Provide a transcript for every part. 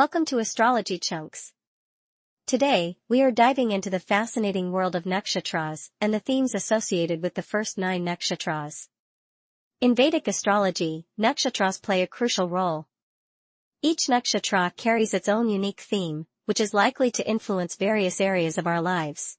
Welcome to Astrology Chunks. Today, we are diving into the fascinating world of Nakshatras and the themes associated with the first 9 Nakshatras. In Vedic astrology, Nakshatras play a crucial role. Each Nakshatra carries its own unique theme, which is likely to influence various areas of our lives.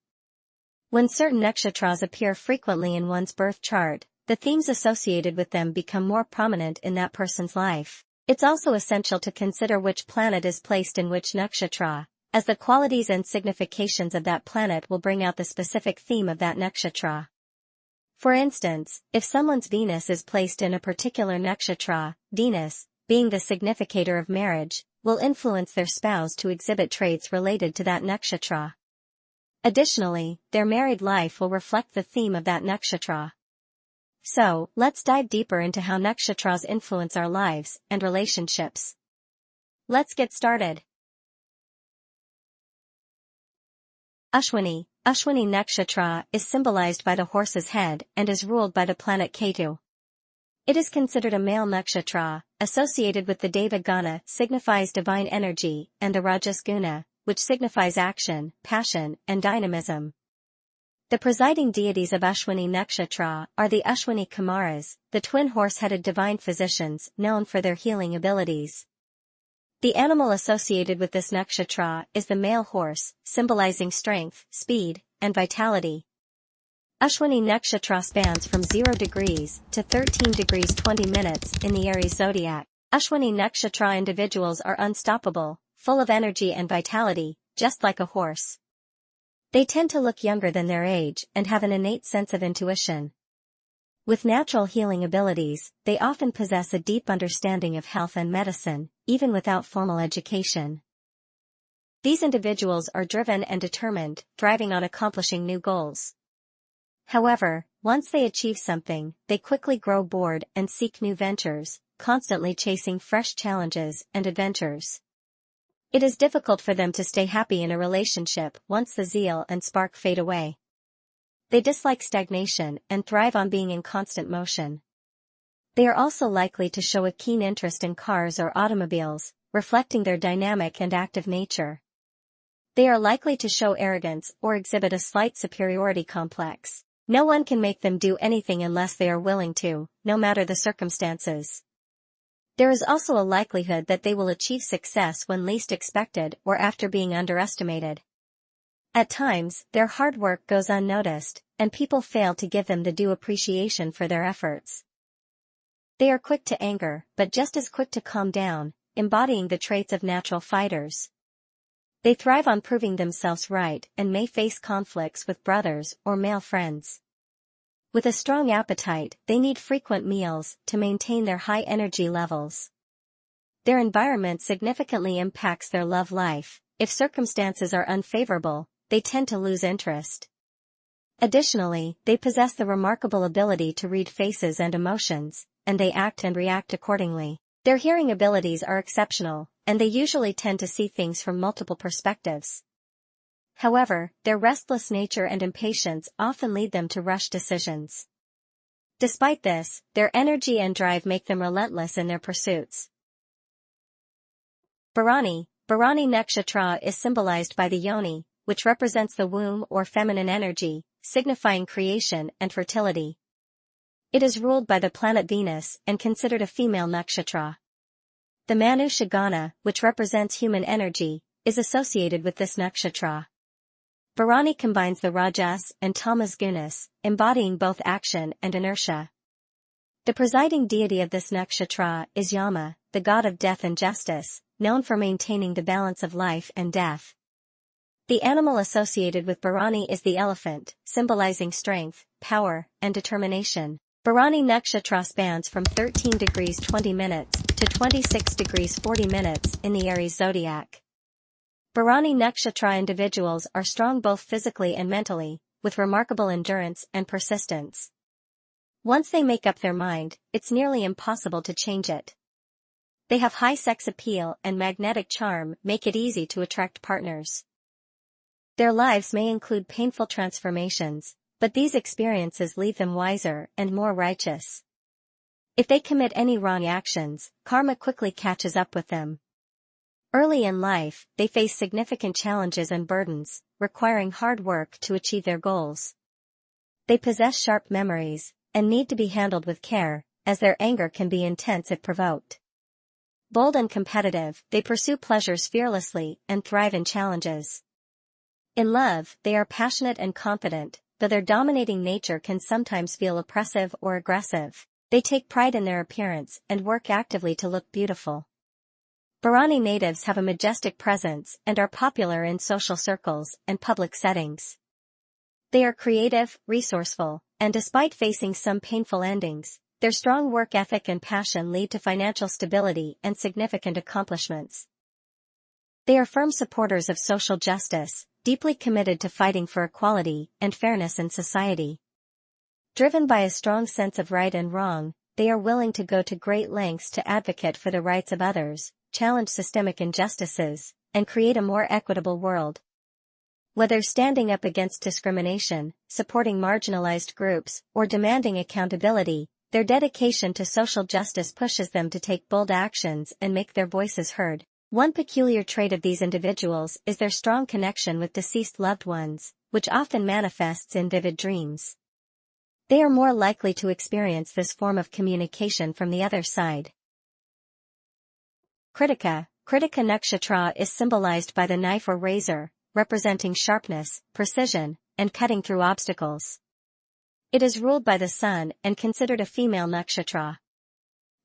When certain Nakshatras appear frequently in one's birth chart, the themes associated with them become more prominent in that person's life. It's also essential to consider which planet is placed in which nakshatra, as the qualities and significations of that planet will bring out the specific theme of that nakshatra. For instance, if someone's Venus is placed in a particular nakshatra, Venus, being the significator of marriage, will influence their spouse to exhibit traits related to that nakshatra. Additionally, their married life will reflect the theme of that nakshatra. So, let's dive deeper into how nakshatras influence our lives and relationships. Let's get started. Ashwini Nakshatra is symbolized by the horse's head and is ruled by the planet Ketu. It is considered a male nakshatra, associated with the Deva Gana, signifies divine energy, and the Rajas Guna, which signifies action, passion, and dynamism. The presiding deities of Ashwini Nakshatra are the Ashwini Kumaras, the twin horse-headed divine physicians known for their healing abilities. The animal associated with this nakshatra is the male horse, symbolizing strength, speed, and vitality. Ashwini Nakshatra spans from 0 degrees to 13 degrees 20 minutes in the Aries zodiac. Ashwini Nakshatra individuals are unstoppable, full of energy and vitality, just like a horse. They tend to look younger than their age and have an innate sense of intuition. With natural healing abilities, they often possess a deep understanding of health and medicine, even without formal education. These individuals are driven and determined, driving on accomplishing new goals. However, once they achieve something, they quickly grow bored and seek new ventures, constantly chasing fresh challenges and adventures. It is difficult for them to stay happy in a relationship once the zeal and spark fade away. They dislike stagnation and thrive on being in constant motion. They are also likely to show a keen interest in cars or automobiles, reflecting their dynamic and active nature. They are likely to show arrogance or exhibit a slight superiority complex. No one can make them do anything unless they are willing to, no matter the circumstances. There is also a likelihood that they will achieve success when least expected or after being underestimated. At times, their hard work goes unnoticed, and people fail to give them the due appreciation for their efforts. They are quick to anger, but just as quick to calm down, embodying the traits of natural fighters. They thrive on proving themselves right and may face conflicts with brothers or male friends. With a strong appetite, they need frequent meals to maintain their high energy levels. Their environment significantly impacts their love life. If circumstances are unfavorable, they tend to lose interest. Additionally, they possess the remarkable ability to read faces and emotions, and they act and react accordingly. Their hearing abilities are exceptional, and they usually tend to see things from multiple perspectives. However, their restless nature and impatience often lead them to rush decisions. Despite this, their energy and drive make them relentless in their pursuits. Bharani Nakshatra is symbolized by the yoni, which represents the womb or feminine energy, signifying creation and fertility. It is ruled by the planet Venus and considered a female nakshatra. The Manusha Gana, which represents human energy, is associated with this nakshatra. Bharani combines the Rajas and Tamas Gunas, embodying both action and inertia. The presiding deity of this nakshatra is Yama, the god of death and justice, known for maintaining the balance of life and death. The animal associated with Bharani is the elephant, symbolizing strength, power, and determination. Bharani Nakshatra spans from 13 degrees 20 minutes to 26 degrees 40 minutes in the Aries zodiac. Bharani Nakshatra individuals are strong both physically and mentally, with remarkable endurance and persistence. Once they make up their mind, it's nearly impossible to change it. They have high sex appeal and magnetic charm, make it easy to attract partners. Their lives may include painful transformations, but these experiences leave them wiser and more righteous. If they commit any wrong actions, karma quickly catches up with them. Early in life, they face significant challenges and burdens, requiring hard work to achieve their goals. They possess sharp memories, and need to be handled with care, as their anger can be intense if provoked. Bold and competitive, they pursue pleasures fearlessly and thrive in challenges. In love, they are passionate and confident, though their dominating nature can sometimes feel oppressive or aggressive. They take pride in their appearance and work actively to look beautiful. Bharani natives have a majestic presence and are popular in social circles and public settings. They are creative, resourceful, and despite facing some painful endings, their strong work ethic and passion lead to financial stability and significant accomplishments. They are firm supporters of social justice, deeply committed to fighting for equality and fairness in society. Driven by a strong sense of right and wrong, they are willing to go to great lengths to advocate for the rights of others, challenge systemic injustices, and create a more equitable world. Whether standing up against discrimination, supporting marginalized groups, or demanding accountability, their dedication to social justice pushes them to take bold actions and make their voices heard. One peculiar trait of these individuals is their strong connection with deceased loved ones, which often manifests in vivid dreams. They are more likely to experience this form of communication from the other side. Krittika Nakshatra is symbolized by the knife or razor, representing sharpness, precision, and cutting through obstacles. It is ruled by the sun and considered a female nakshatra.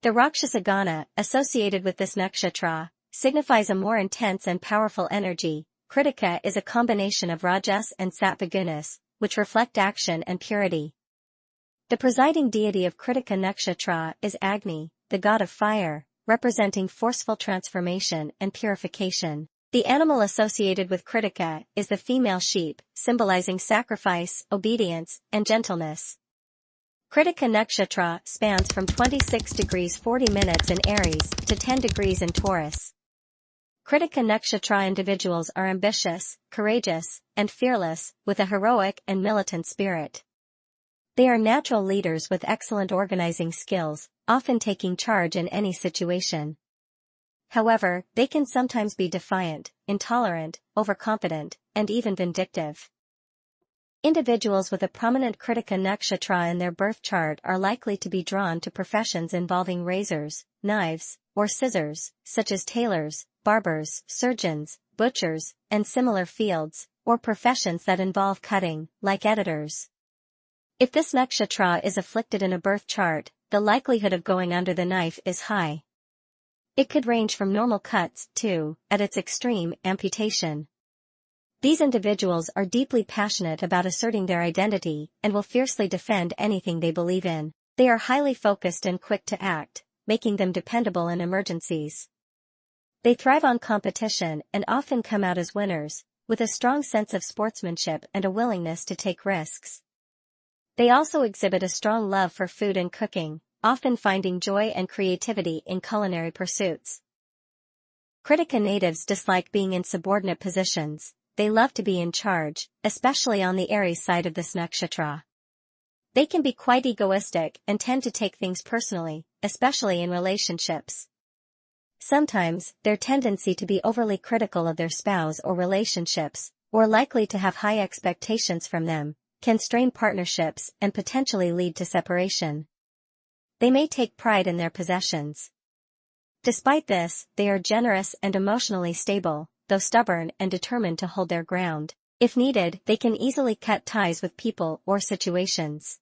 The Rakshasa Gana, associated with this nakshatra, signifies a more intense and powerful energy. Krittika is a combination of rajas and sattva gunas, which reflect action and purity. The presiding deity of Krittika Nakshatra is Agni, the god of fire, representing forceful transformation and purification. The animal associated with Krittika is the female sheep, symbolizing sacrifice, obedience, and gentleness. Krittika Nakshatra spans from 26 degrees 40 minutes in Aries to 10 degrees in Taurus. Krittika Nakshatra individuals are ambitious, courageous, and fearless, with a heroic and militant spirit. They are natural leaders with excellent organizing skills, often taking charge in any situation. However, they can sometimes be defiant, intolerant, overconfident, and even vindictive. Individuals with a prominent Krittika Nakshatra in their birth chart are likely to be drawn to professions involving razors, knives, or scissors, such as tailors, barbers, surgeons, butchers, and similar fields, or professions that involve cutting, like editors. If this nakshatra is afflicted in a birth chart, the likelihood of going under the knife is high. It could range from normal cuts to, at its extreme, amputation. These individuals are deeply passionate about asserting their identity and will fiercely defend anything they believe in. They are highly focused and quick to act, making them dependable in emergencies. They thrive on competition and often come out as winners, with a strong sense of sportsmanship and a willingness to take risks. They also exhibit a strong love for food and cooking, often finding joy and creativity in culinary pursuits. Krittika natives dislike being in subordinate positions. They love to be in charge, especially on the Aries side of this nakshatra. They can be quite egoistic and tend to take things personally, especially in relationships. Sometimes, their tendency to be overly critical of their spouse or relationships, or likely to have high expectations from them, can strain partnerships and potentially lead to separation. They may take pride in their possessions. Despite this, they are generous and emotionally stable, though stubborn and determined to hold their ground. If needed, they can easily cut ties with people or situations.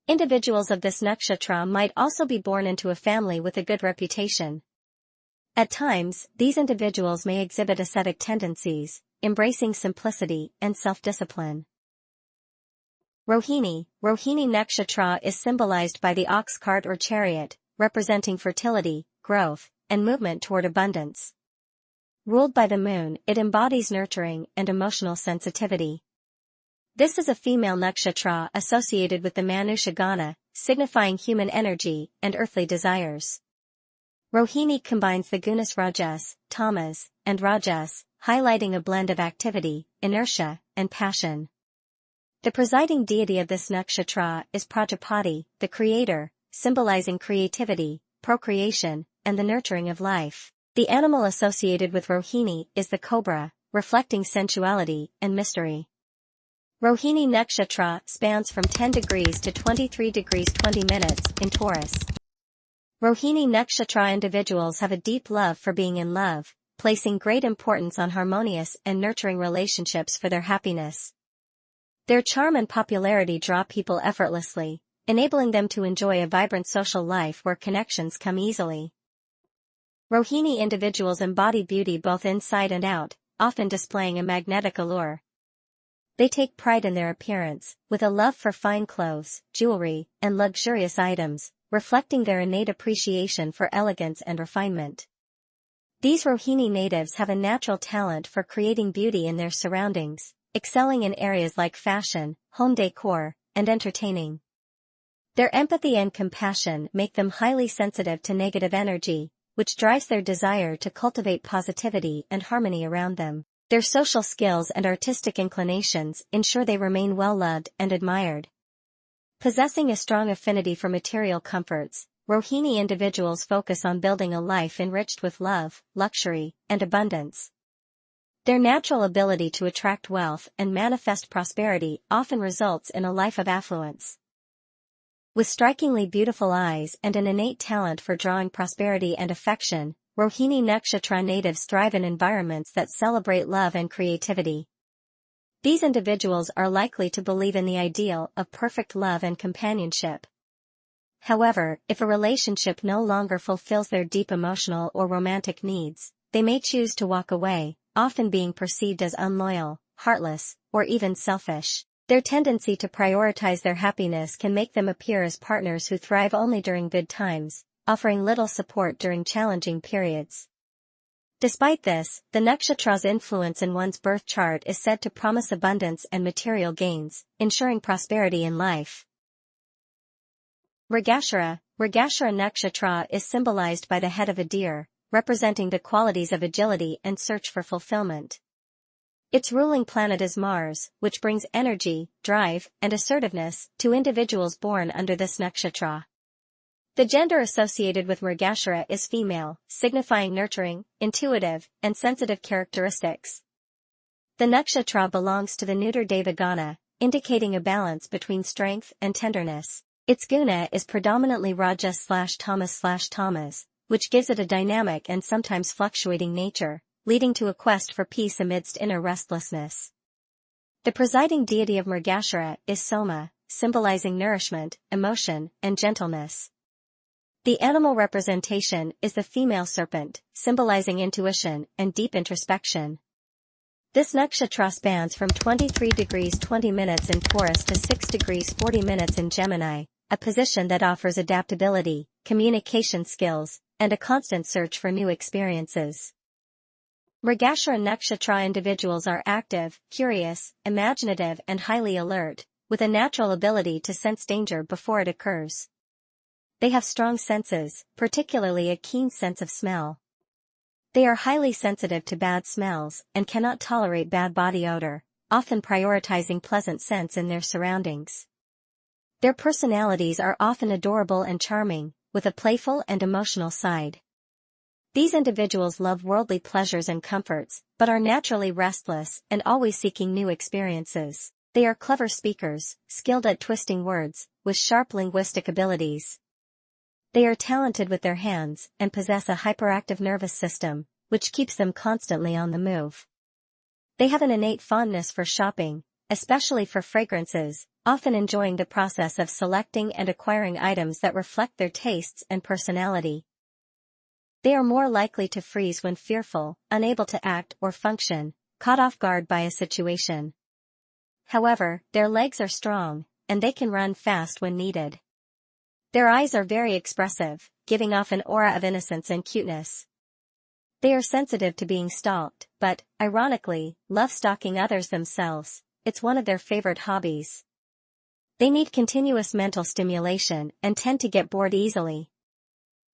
Individuals of this nakshatra might also be born into a family with a good reputation. At times, these individuals may exhibit ascetic tendencies, embracing simplicity and self-discipline. Rohini nakshatra is symbolized by the ox cart or chariot, representing fertility, growth, and movement toward abundance. Ruled by the moon, it embodies nurturing and emotional sensitivity. This is a female nakshatra associated with the Manusha Gana, signifying human energy and earthly desires. Rohini combines the gunas rajas, tamas, and rajas, highlighting a blend of activity, inertia, and passion. The presiding deity of this nakshatra is Prajapati, the creator, symbolizing creativity, procreation, and the nurturing of life. The animal associated with Rohini is the cobra, reflecting sensuality and mystery. Rohini Nakshatra spans from 10 degrees to 23 degrees 20 minutes in Taurus. Rohini Nakshatra individuals have a deep love for being in love, placing great importance on harmonious and nurturing relationships for their happiness. Their charm and popularity draw people effortlessly, enabling them to enjoy a vibrant social life where connections come easily. Rohini individuals embody beauty both inside and out, often displaying a magnetic allure. They take pride in their appearance, with a love for fine clothes, jewelry, and luxurious items, reflecting their innate appreciation for elegance and refinement. These Rohini natives have a natural talent for creating beauty in their surroundings, excelling in areas like fashion, home decor, and entertaining. Their empathy and compassion make them highly sensitive to negative energy, which drives their desire to cultivate positivity and harmony around them. Their social skills and artistic inclinations ensure they remain well-loved and admired. Possessing a strong affinity for material comforts, Rohini individuals focus on building a life enriched with love, luxury, and abundance. Their natural ability to attract wealth and manifest prosperity often results in a life of affluence. With strikingly beautiful eyes and an innate talent for drawing prosperity and affection, Rohini Nakshatra natives thrive in environments that celebrate love and creativity. These individuals are likely to believe in the ideal of perfect love and companionship. However, if a relationship no longer fulfills their deep emotional or romantic needs, they may choose to walk away, often being perceived as unloyal, heartless, or even selfish. Their tendency to prioritize their happiness can make them appear as partners who thrive only during good times, offering little support during challenging periods. Despite this, the nakshatra's influence in one's birth chart is said to promise abundance and material gains, ensuring prosperity in life. Mrigashira nakshatra is symbolized by the head of a deer, representing the qualities of agility and search for fulfillment. Its ruling planet is Mars, which brings energy, drive, and assertiveness to individuals born under this nakshatra. The gender associated with Mrigashira is female, signifying nurturing, intuitive, and sensitive characteristics. The nakshatra belongs to the neuter Devagana, indicating a balance between strength and tenderness. Its guna is predominantly Rajas/Tamas, which gives it a dynamic and sometimes fluctuating nature, leading to a quest for peace amidst inner restlessness. The presiding deity of Mrigashira is Soma, symbolizing nourishment, emotion, and gentleness. The animal representation is the female serpent, symbolizing intuition and deep introspection. This nakshatra spans from 23 degrees 20 minutes in Taurus to 6 degrees 40 minutes in Gemini, a position that offers adaptability, communication skills, and a constant search for new experiences. Mrigashira nakshatra individuals are active, curious, imaginative, and highly alert, with a natural ability to sense danger before it occurs. They have strong senses, particularly a keen sense of smell. They are highly sensitive to bad smells and cannot tolerate bad body odor, often prioritizing pleasant scents in their surroundings. Their personalities are often adorable and charming, with a playful and emotional side. These individuals love worldly pleasures and comforts, but are naturally restless and always seeking new experiences. They are clever speakers, skilled at twisting words, with sharp linguistic abilities. They are talented with their hands and possess a hyperactive nervous system, which keeps them constantly on the move. They have an innate fondness for shopping, especially for fragrances, often enjoying the process of selecting and acquiring items that reflect their tastes and personality. They are more likely to freeze when fearful, unable to act or function, caught off guard by a situation. However, their legs are strong, and they can run fast when needed. Their eyes are very expressive, giving off an aura of innocence and cuteness. They are sensitive to being stalked, but, ironically, love stalking others themselves. It's one of their favorite hobbies. They need continuous mental stimulation and tend to get bored easily.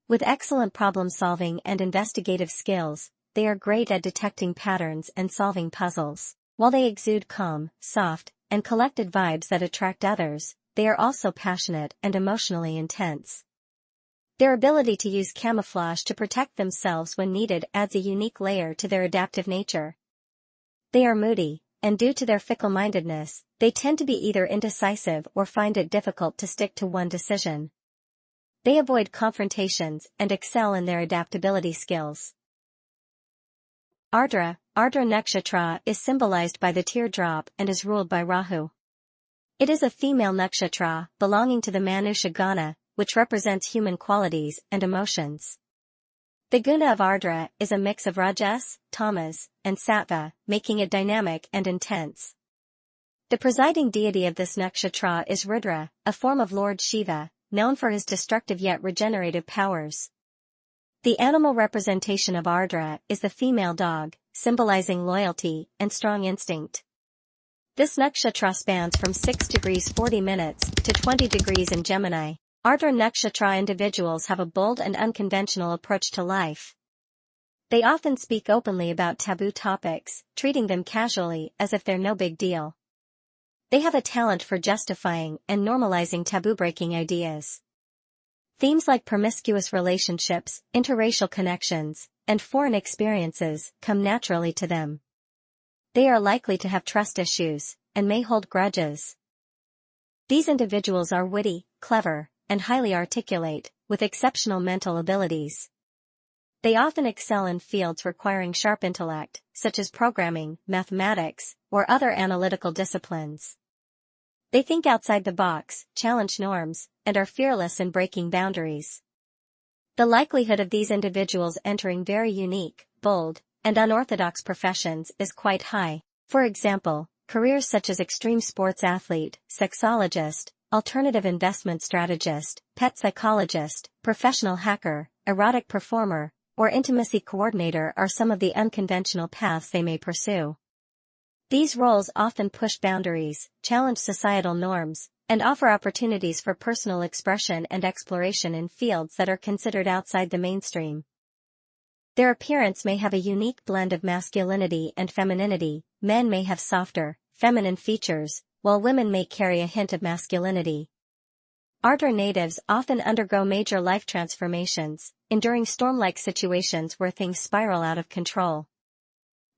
With excellent problem-solving and investigative skills, they are great at detecting patterns and solving puzzles. While they exude calm, soft, and collected vibes that attract others, they are also passionate and emotionally intense. Their ability to use camouflage to protect themselves when needed adds a unique layer to their adaptive nature. They are moody, and due to their fickle-mindedness, they tend to be either indecisive or find it difficult to stick to one decision. They avoid confrontations and excel in their adaptability skills. Ardra Nakshatra is symbolized by the teardrop and is ruled by Rahu. It is a female nakshatra belonging to the Manusha Gana, which represents human qualities and emotions. The guna of Ardra is a mix of rajas, tamas, and sattva, making it dynamic and intense. The presiding deity of this nakshatra is Rudra, a form of Lord Shiva, known for his destructive yet regenerative powers. The animal representation of Ardra is the female dog, symbolizing loyalty and strong instinct. This nakshatra spans from 6 degrees 40 minutes to 20 degrees in Gemini. Ardra nakshatra individuals have a bold and unconventional approach to life. They often speak openly about taboo topics, treating them casually as if they're no big deal. They have a talent for justifying and normalizing taboo-breaking ideas. Themes like promiscuous relationships, interracial connections, and foreign experiences come naturally to them. They are likely to have trust issues, and may hold grudges. These individuals are witty, clever, and highly articulate, with exceptional mental abilities. They often excel in fields requiring sharp intellect, such as programming, mathematics, or other analytical disciplines. They think outside the box, challenge norms, and are fearless in breaking boundaries. The likelihood of these individuals entering very unique, bold, and unorthodox professions is quite high. For example, careers such as extreme sports athlete, sexologist, alternative investment strategist, pet psychologist, professional hacker, erotic performer, or intimacy coordinator are some of the unconventional paths they may pursue. These roles often push boundaries, challenge societal norms, and offer opportunities for personal expression and exploration in fields that are considered outside the mainstream. Their appearance may have a unique blend of masculinity and femininity. Men may have softer, feminine features, while women may carry a hint of masculinity. Ardra natives often undergo major life transformations, enduring storm-like situations where things spiral out of control.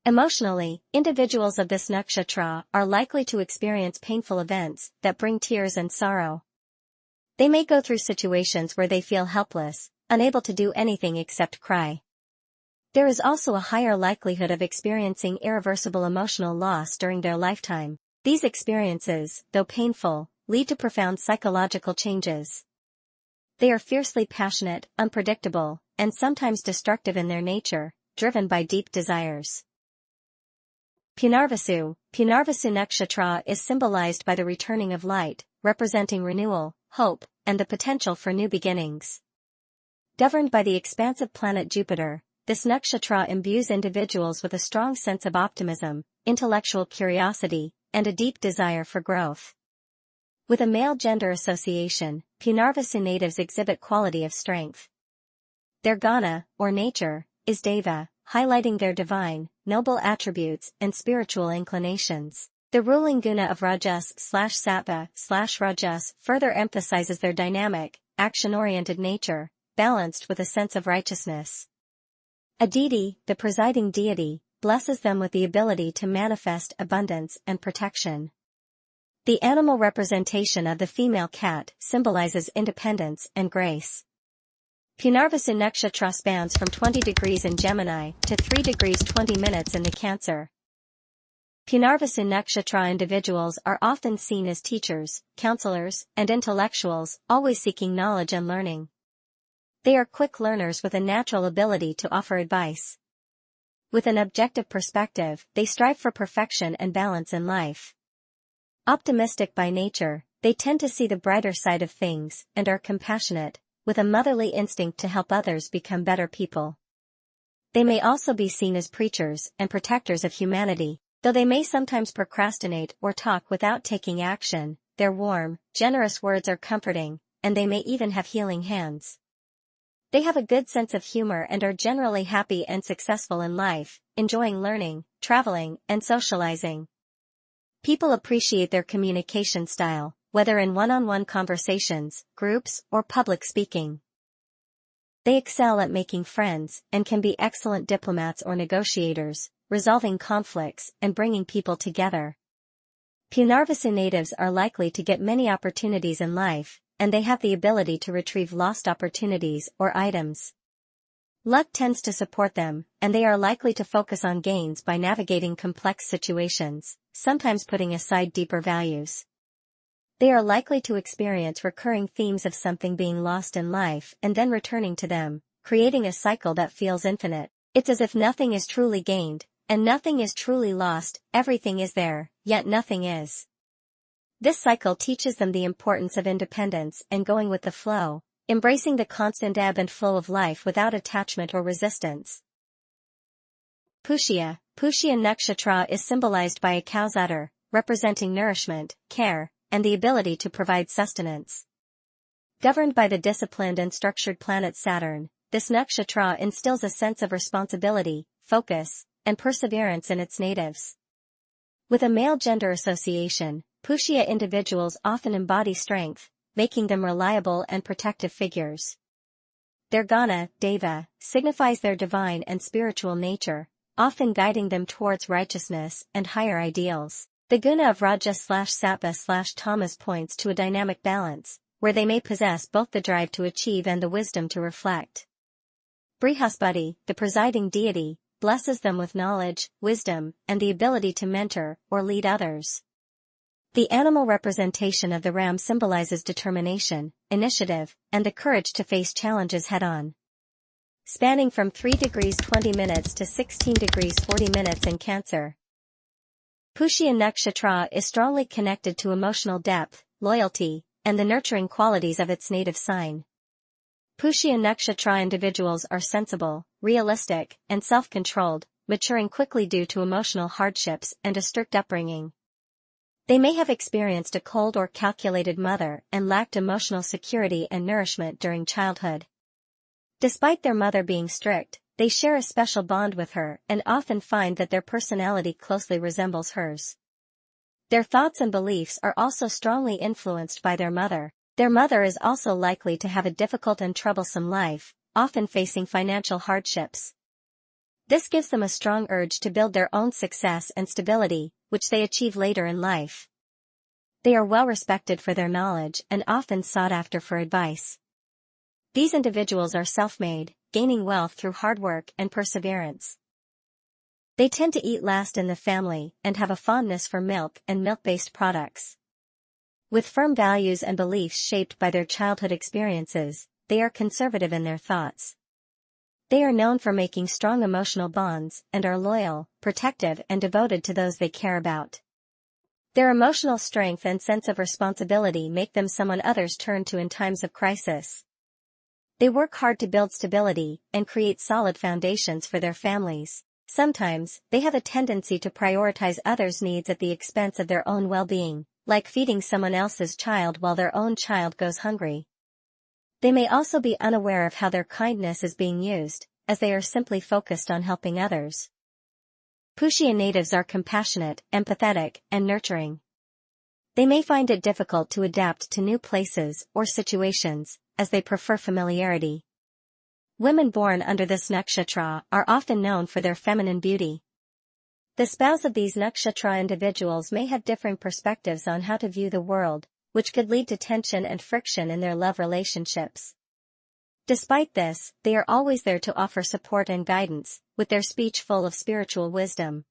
Emotionally, individuals of this nakshatra are likely to experience painful events that bring tears and sorrow. They may go through situations where they feel helpless, unable to do anything except cry. There is also a higher likelihood of experiencing irreversible emotional loss during their lifetime. These experiences, though painful, lead to profound psychological changes. They are fiercely passionate, unpredictable, and sometimes destructive in their nature, driven by deep desires. Punarvasu nakshatra is symbolized by the returning of light, representing renewal, hope, and the potential for new beginnings. Governed by the expansive planet Jupiter, this nakshatra imbues individuals with a strong sense of optimism, intellectual curiosity, and a deep desire for growth. With a male gender association, Punarvasu natives exhibit quality of strength. Their gana, or nature, is deva, highlighting their divine, noble attributes and spiritual inclinations. The ruling guna of rajas/sattva/rajas further emphasizes their dynamic, action-oriented nature, balanced with a sense of righteousness. A deity, the presiding deity, blesses them with the ability to manifest abundance and protection. The animal representation of the female cat symbolizes independence and grace. Punarvasu nakshatra spans from 20 degrees in Gemini to 3 degrees 20 minutes in the Cancer. Punarvasu nakshatra individuals are often seen as teachers, counselors, and intellectuals, always seeking knowledge and learning. They are quick learners with a natural ability to offer advice. With an objective perspective, they strive for perfection and balance in life. Optimistic by nature, they tend to see the brighter side of things and are compassionate, with a motherly instinct to help others become better people. They may also be seen as preachers and protectors of humanity, though they may sometimes procrastinate or talk without taking action. Their warm, generous words are comforting, and they may even have healing hands. They have a good sense of humor and are generally happy and successful in life, enjoying learning, traveling, and socializing. People appreciate their communication style, whether in one-on-one conversations, groups, or public speaking. They excel at making friends and can be excellent diplomats or negotiators, resolving conflicts and bringing people together. Punarvasu natives are likely to get many opportunities in life, and they have the ability to retrieve lost opportunities or items. Luck tends to support them, and they are likely to focus on gains by navigating complex situations, sometimes putting aside deeper values. They are likely to experience recurring themes of something being lost in life and then returning to them, creating a cycle that feels infinite. It's as if nothing is truly gained, and nothing is truly lost. Everything is there, yet nothing is. This cycle teaches them the importance of independence and going with the flow, embracing the constant ebb and flow of life without attachment or resistance. Pushya Nakshatra is symbolized by a cow's udder, representing nourishment, care, and the ability to provide sustenance. Governed by the disciplined and structured planet Saturn, this nakshatra instills a sense of responsibility, focus, and perseverance in its natives. With a male gender association, Pushya individuals often embody strength, making them reliable and protective figures. Their gana, deva, signifies their divine and spiritual nature, often guiding them towards righteousness and higher ideals. The guna of Raja/Sattva/Tamas points to a dynamic balance, where they may possess both the drive to achieve and the wisdom to reflect. Brihaspati, the presiding deity, blesses them with knowledge, wisdom, and the ability to mentor or lead others. The animal representation of the ram symbolizes determination, initiative, and the courage to face challenges head-on. Spanning from 3 degrees 20 minutes to 16 degrees 40 minutes in Cancer. Pushya Nakshatra is strongly connected to emotional depth, loyalty, and the nurturing qualities of its native sign. Pushya Nakshatra individuals are sensible, realistic, and self-controlled, maturing quickly due to emotional hardships and a strict upbringing. They may have experienced a cold or calculated mother and lacked emotional security and nourishment during childhood. Despite their mother being strict, they share a special bond with her and often find that their personality closely resembles hers. Their thoughts and beliefs are also strongly influenced by their mother. Their mother is also likely to have a difficult and troublesome life, often facing financial hardships. This gives them a strong urge to build their own success and stability, which they achieve later in life. They are well respected for their knowledge and often sought after for advice. These individuals are self-made, gaining wealth through hard work and perseverance. They tend to eat last in the family and have a fondness for milk and milk-based products. With firm values and beliefs shaped by their childhood experiences, they are conservative in their thoughts. They are known for making strong emotional bonds and are loyal, protective, and devoted to those they care about. Their emotional strength and sense of responsibility make them someone others turn to in times of crisis. They work hard to build stability and create solid foundations for their families. Sometimes, they have a tendency to prioritize others' needs at the expense of their own well-being, like feeding someone else's child while their own child goes hungry. They may also be unaware of how their kindness is being used, as they are simply focused on helping others. Pushya natives are compassionate, empathetic, and nurturing. They may find it difficult to adapt to new places or situations, as they prefer familiarity. Women born under this nakshatra are often known for their feminine beauty. The spouse of these nakshatra individuals may have differing perspectives on how to view the world, which could lead to tension and friction in their love relationships. Despite this, they are always there to offer support and guidance, with their speech full of spiritual wisdom.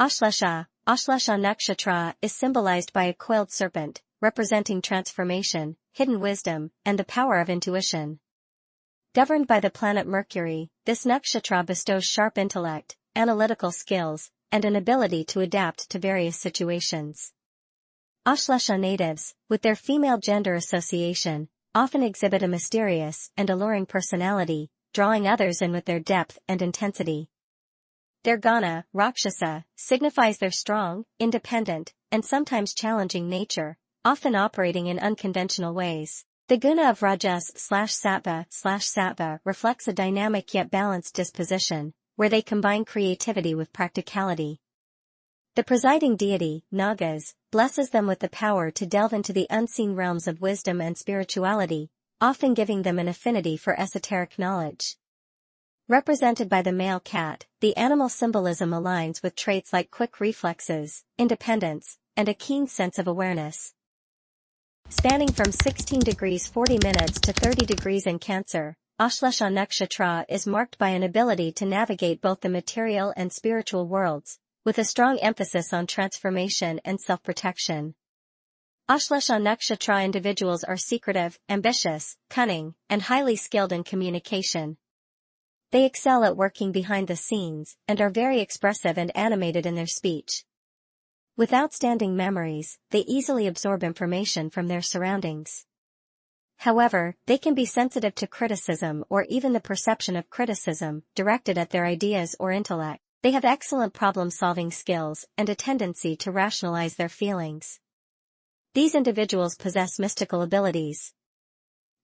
Ashlesha nakshatra is symbolized by a coiled serpent, representing transformation, hidden wisdom, and the power of intuition. Governed by the planet Mercury, this nakshatra bestows sharp intellect, analytical skills, and an ability to adapt to various situations. Ashlesha natives, with their female gender association, often exhibit a mysterious and alluring personality, drawing others in with their depth and intensity. Their gana, Rakshasa, signifies their strong, independent, and sometimes challenging nature, often operating in unconventional ways. The guna of Rajas/Sattva reflects a dynamic yet balanced disposition, where they combine creativity with practicality. The presiding deity, Nagas, blesses them with the power to delve into the unseen realms of wisdom and spirituality, often giving them an affinity for esoteric knowledge. Represented by the male cat, the animal symbolism aligns with traits like quick reflexes, independence, and a keen sense of awareness. Spanning from 16 degrees 40 minutes to 30 degrees in Cancer, Ashlesha Nakshatra is marked by an ability to navigate both the material and spiritual worlds, with a strong emphasis on transformation and self-protection. Ashlesha Nakshatra individuals are secretive, ambitious, cunning, and highly skilled in communication. They excel at working behind the scenes and are very expressive and animated in their speech. With outstanding memories, they easily absorb information from their surroundings. However, they can be sensitive to criticism or even the perception of criticism directed at their ideas or intellect. They have excellent problem-solving skills and a tendency to rationalize their feelings. These individuals possess mystical abilities.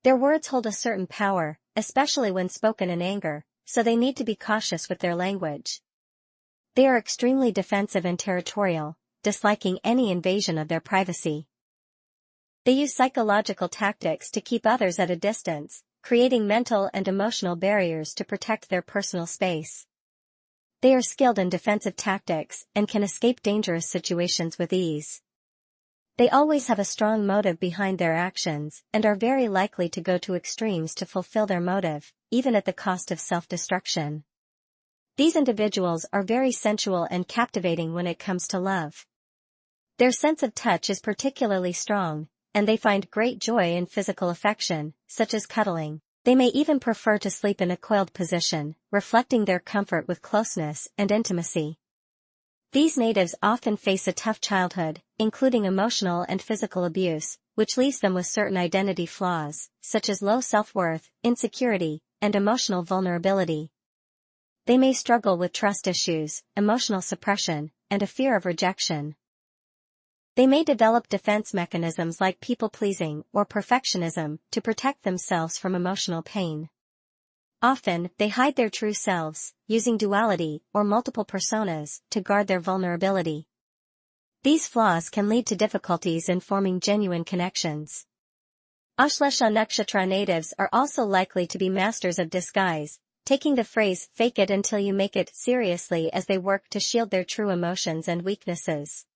Their words hold a certain power, especially when spoken in anger, so they need to be cautious with their language. They are extremely defensive and territorial, disliking any invasion of their privacy. They use psychological tactics to keep others at a distance, creating mental and emotional barriers to protect their personal space. They are skilled in defensive tactics and can escape dangerous situations with ease. They always have a strong motive behind their actions and are very likely to go to extremes to fulfill their motive, even at the cost of self-destruction. These individuals are very sensual and captivating when it comes to love. Their sense of touch is particularly strong, and they find great joy in physical affection, such as cuddling. They may even prefer to sleep in a coiled position, reflecting their comfort with closeness and intimacy. These natives often face a tough childhood, including emotional and physical abuse, which leaves them with certain identity flaws, such as low self-worth, insecurity, and emotional vulnerability. They may struggle with trust issues, emotional suppression, and a fear of rejection. They may develop defense mechanisms like people-pleasing or perfectionism to protect themselves from emotional pain. Often, they hide their true selves, using duality or multiple personas to guard their vulnerability. These flaws can lead to difficulties in forming genuine connections. Ashlesha Nakshatra natives are also likely to be masters of disguise, taking the phrase "fake it until you make it" seriously as they work to shield their true emotions and weaknesses.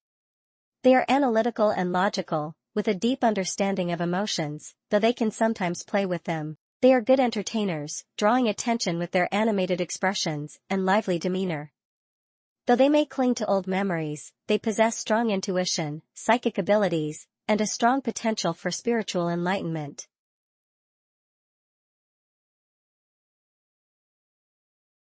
They are analytical and logical, with a deep understanding of emotions, though they can sometimes play with them. They are good entertainers, drawing attention with their animated expressions and lively demeanor. Though they may cling to old memories, they possess strong intuition, psychic abilities, and a strong potential for spiritual enlightenment.